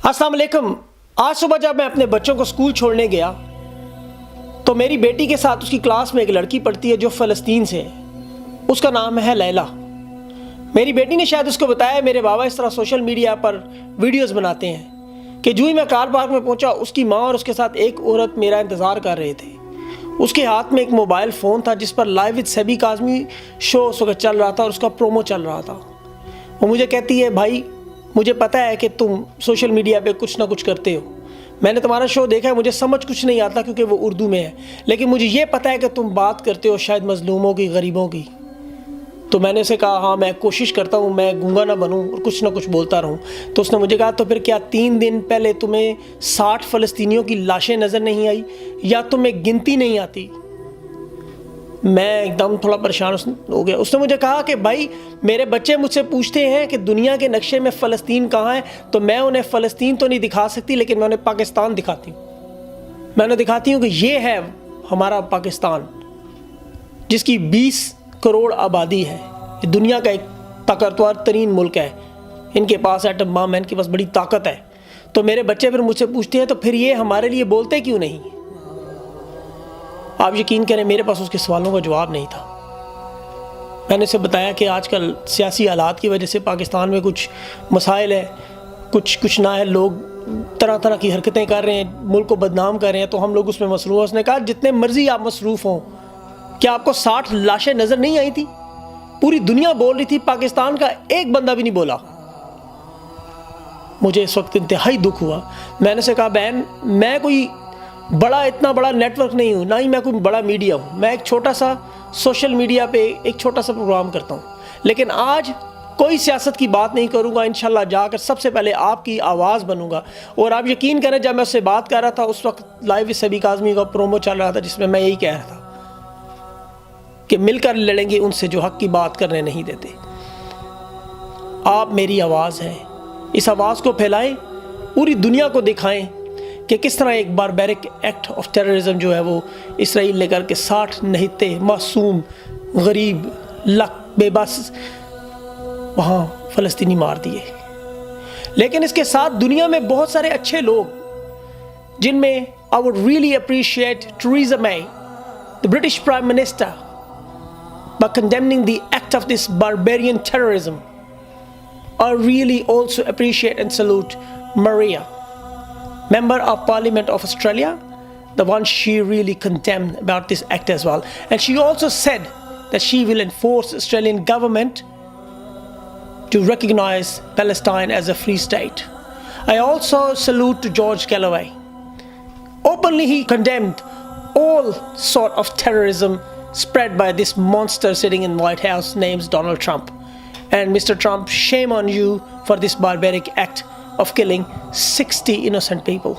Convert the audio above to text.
अस्सलाम वालेकुम। आज सुबह जब मैं अपने बच्चों को स्कूल छोड़ने गया तो मेरी बेटी के साथ उसकी क्लास में एक लड़की पढ़ती है जो फ़लस्तीन से है। उसका नाम है लैला। मेरी बेटी ने शायद उसको बताया मेरे बाबा इस तरह सोशल मीडिया पर वीडियोस बनाते हैं कि जो ही मैं कार पार्क में पहुंचा उसकी माँ और उसके साथ एक औरत मेरा इंतज़ार कर रहे थे। उसके हाथ में एक मोबाइल फ़ोन था जिस पर लाइव विद सभी काज़मी शो उस वक्त चल रहा था और उसका प्रोमो चल रहा था। वो मुझे कहती है, भाई मुझे पता है कि तुम सोशल मीडिया पे कुछ ना कुछ करते हो, मैंने तुम्हारा शो देखा है, मुझे समझ कुछ नहीं आता क्योंकि वो उर्दू में है, लेकिन मुझे ये पता है कि तुम बात करते हो शायद मज़लूमों की, गरीबों की। तो मैंने उसे कहा हाँ मैं कोशिश करता हूँ मैं गूंगा ना बनूँ और कुछ ना कुछ बोलता रहूँ। तो उसने मुझे कहा तो फिर क्या 3 दिन पहले तुम्हें 60 फ़लस्तीनियों की लाशें नज़र नहीं आई या तुम्हें गिनती नहीं आती? मैं एकदम थोड़ा परेशान हो गया। उसने मुझे कहा कि भाई मेरे बच्चे मुझसे पूछते हैं कि दुनिया के नक्शे में फ़लस्तीन कहाँ है, तो मैं उन्हें फ़लस्तीन तो नहीं दिखा सकती लेकिन मैं उन्हें पाकिस्तान दिखाती हूँ। मैं उन्हें दिखाती हूँ कि ये है हमारा पाकिस्तान जिसकी 20 करोड़ आबादी है। ये दुनिया का एक ताकतवर तरीन मुल्क है, इनके पास एटम बम है, इनके पास बड़ी ताकत है। तो मेरे बच्चे फिर मुझसे पूछते हैं तो फिर ये हमारे लिए बोलते क्यों नहीं? आप यकीन करें मेरे पास उसके सवालों का जवाब नहीं था। मैंने उसे बताया कि आजकल सियासी हालात की वजह से पाकिस्तान में कुछ मसाइल है, कुछ ना है, लोग तरह तरह की हरकतें कर रहे हैं, मुल्क को बदनाम कर रहे हैं, तो हम लोग उसमें मसरूफ़ हैं। उसने कहा जितने मर्जी आप मसरूफ़ हों, क्या आपको 60 लाशें नज़र नहीं आई थी? पूरी दुनिया बोल रही थी, पाकिस्तान का एक बंदा भी नहीं बोला। मुझे इस वक्त इंतहाई दुख हुआ। मैंने उसे कहा बहन मैं कोई इतना बड़ा नेटवर्क नहीं हूँ, ना ही मैं कोई बड़ा मीडिया हूँ, मैं एक छोटा सा सोशल मीडिया पे एक छोटा सा प्रोग्राम करता हूँ, लेकिन आज कोई सियासत की बात नहीं करूँगा। इंशाल्लाह जाकर सबसे पहले आपकी आवाज़ बनूँगा। और आप यकीन करें जब मैं उससे बात कर रहा था उस वक्त लाइव विद सभी काज़मी का प्रोमो चल रहा था जिसमें मैं यही कह रहा था कि मिलकर लड़ेंगे उनसे जो हक़ की बात करने नहीं देते। आप मेरी आवाज़ हैं, इस आवाज़ को फैलाएं, पूरी दुनिया को दिखाएं कि किस तरह एक बारबैरिक एक्ट ऑफ टेररिज्म जो है वो इसराइल ने करके 60 नहिते मासूम गरीब लक बेबस वहाँ फ़लस्तीनी मार दिए। लेकिन इसके साथ दुनिया में बहुत सारे अच्छे लोग जिनमें I would really appreciate Theresa May, the British Prime Minister, by condemning the act of this barbarian terrorism. I really also appreciate and salute Maria, Member of Parliament of Australia, the one she really condemned about this act as well. And she also said that she will enforce Australian government to recognize Palestine as a free state. I also salute to George Galloway. Openly he condemned all sort of terrorism spread by this monster sitting in White House named Donald Trump. And Mr. Trump, shame on you for this barbaric act of killing 60 innocent people.